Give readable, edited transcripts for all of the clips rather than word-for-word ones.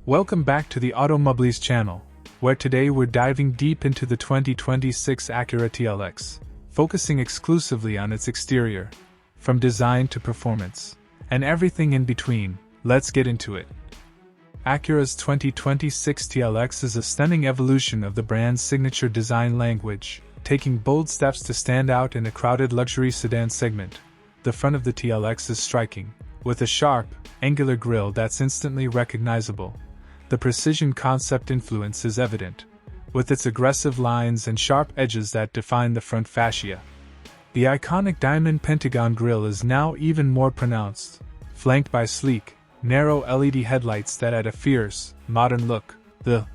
Welcome back to the Automobiles channel, where today we're diving deep into the 2026 Acura TLX, focusing exclusively on its exterior, from design to performance, and everything in between. Let's get into it. Acura's 2026 TLX is a stunning evolution of the brand's signature design language, taking bold steps to stand out in a crowded luxury sedan segment. The front of the TLX is striking, with a sharp, angular grille that's instantly recognizable. The precision concept influence is evident, with its aggressive lines and sharp edges that define the front fascia. The iconic diamond pentagon grille is now even more pronounced, flanked by sleek, narrow LED headlights that add a fierce, modern look. The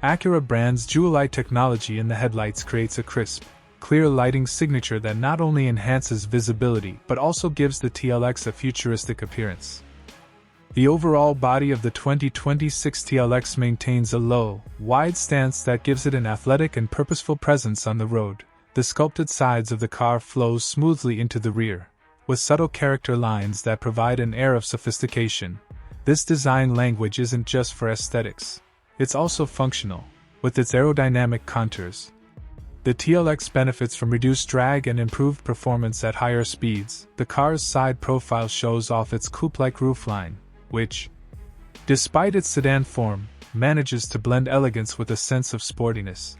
Acura brand's Jewel-Eye technology in the headlights creates a crisp, clear lighting signature that not only enhances visibility but also gives the TLX a futuristic appearance. The overall body of the 2026 TLX maintains a low, wide stance that gives it an athletic and purposeful presence on the road. The sculpted sides of the car flow smoothly into the rear, with subtle character lines that provide an air of sophistication. This design language isn't just for aesthetics, it's also functional, with its aerodynamic contours. The TLX benefits from reduced drag and improved performance at higher speeds. The car's side profile shows off its coupe-like roofline, which, despite its sedan form, manages to blend elegance with a sense of sportiness.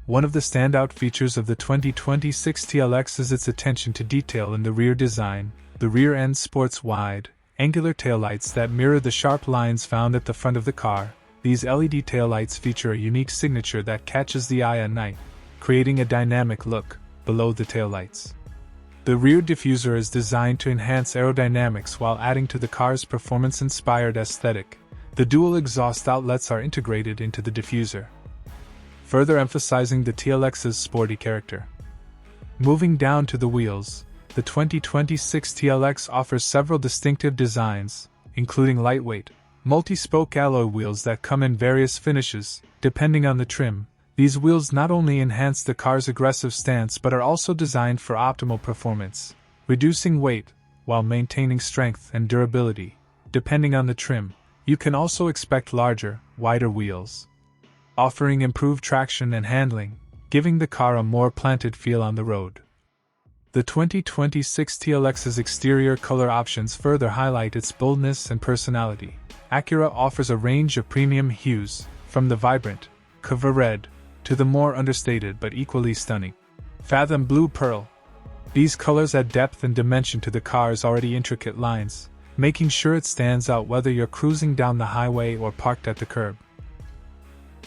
One of the standout features of the 2026 TLX is its attention to detail in the rear design. The rear end sports wide, angular taillights that mirror the sharp lines found at the front of the car. These LED taillights feature a unique signature that catches the eye at night, creating a dynamic look below the taillights. The rear diffuser is designed to enhance aerodynamics while adding to the car's performance-inspired aesthetic. The dual exhaust outlets are integrated into the diffuser, further emphasizing the TLX's sporty character. Moving down to the wheels, the 2026 TLX offers several distinctive designs, including lightweight, multi-spoke alloy wheels that come in various finishes, depending on the trim. These wheels not only enhance the car's aggressive stance but are also designed for optimal performance, reducing weight while maintaining strength and durability. Depending on the trim, you can also expect larger, wider wheels, offering improved traction and handling, giving the car a more planted feel on the road. The 2026 TLX's exterior color options further highlight its boldness and personality. Acura offers a range of premium hues, from the vibrant, Cava red, to the more understated but equally stunning Fathom Blue Pearl. These colors add depth and dimension to the car's already intricate lines, making sure it stands out whether you're cruising down the highway or parked at the curb.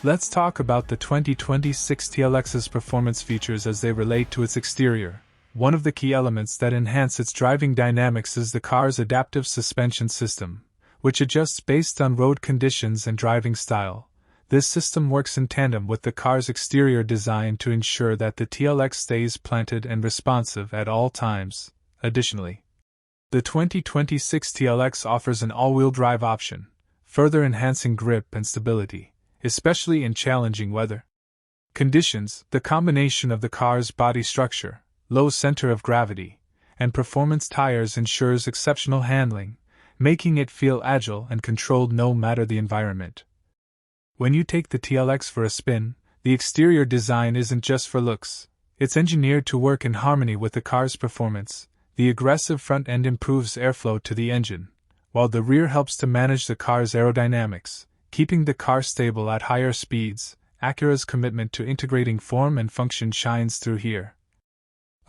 Let's talk about the 2026 TLX's performance features as they relate to its exterior. One of the key elements that enhance its driving dynamics is the car's adaptive suspension system, which adjusts based on road conditions and driving style. This system works in tandem with the car's exterior design to ensure that the TLX stays planted and responsive at all times. Additionally, the 2026 TLX offers an all-wheel drive option, further enhancing grip and stability, especially in challenging weather conditions. The combination of the car's body structure, low center of gravity, and performance tires ensures exceptional handling, making it feel agile and controlled no matter the environment. When you take the TLX for a spin, the exterior design isn't just for looks, it's engineered to work in harmony with the car's performance. The aggressive front end improves airflow to the engine, while the rear helps to manage the car's aerodynamics, keeping the car stable at higher speeds. Acura's commitment to integrating form and function shines through here.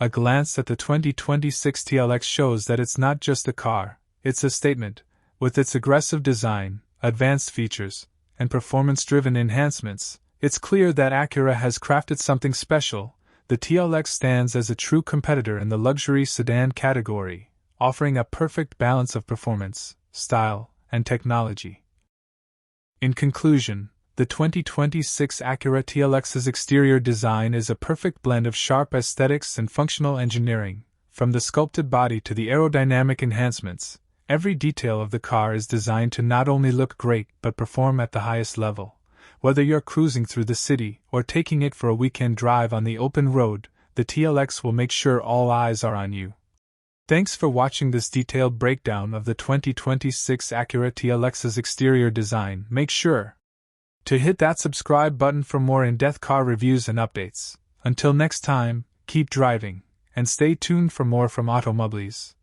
A glance at the 2026 TLX shows that it's not just a car, it's a statement. With its aggressive design, advanced features, and performance-driven enhancements, it's clear that Acura has crafted something special. The TLX stands as a true competitor in the luxury sedan category, offering a perfect balance of performance, style, and technology. In conclusion, the 2026 Acura TLX's exterior design is a perfect blend of sharp aesthetics and functional engineering. From the sculpted body to the aerodynamic enhancements, every detail of the car is designed to not only look great but perform at the highest level. Whether you're cruising through the city or taking it for a weekend drive on the open road, the TLX will make sure all eyes are on you. Thanks for watching this detailed breakdown of the 2026 Acura TLX's exterior design. Make sure to hit that subscribe button for more in-depth car reviews and updates. Until next time, keep driving, and stay tuned for more from Automobiles.